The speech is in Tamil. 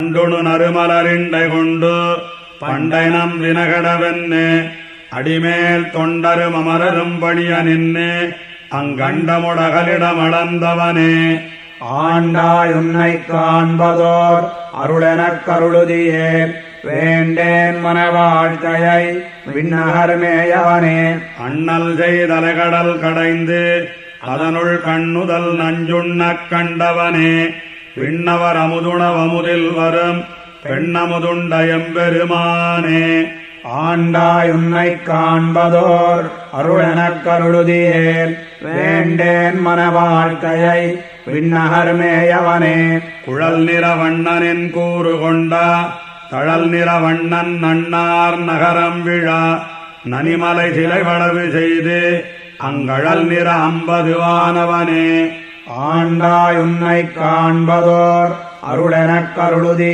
கண்டுணு நறுமலரிண்டை கொண்டு பண்டைனம் வினகடவென்னு அடிமேல் தொண்டரும் அமரரும் பணிய நின்னு அங்கண்டமுடகலிடம் அளந்தவனே. ஆண்டாய் உன்னை காண்பதோர் அருளெனக் கருளுதியே வேண்டேன் மனவாழ்க்கையை விண்ணகர் மேயவனே. அண்ணல் செய்தலைகடல் கடைந்து அதனுள் கண்ணுதல் நஞ்சுண்ணக் கண்டவனே. விண்ணவர் அமுதுணவமுதில் வரும் பெண்ணமுதுண்ட எம்பெருமானே. ஆண்டாய் உன்னை காண்பதோர் அருளெனக் கருளுதியேல் வேண்டேன் மனவாழ்க்கையை விண்ணகர் மேயவனே. குழல் நிற வண்ணனின் கூறு கொண்டா தழல் நிற வண்ணன் நன்னார் நகரம் விழா நனிமலை சிலை வளவு செய்து அங்கழல் நிற 50 வானவனே. ஆண்டாய் உன்னை காண்பதோர் அருளெனக் கருளுதி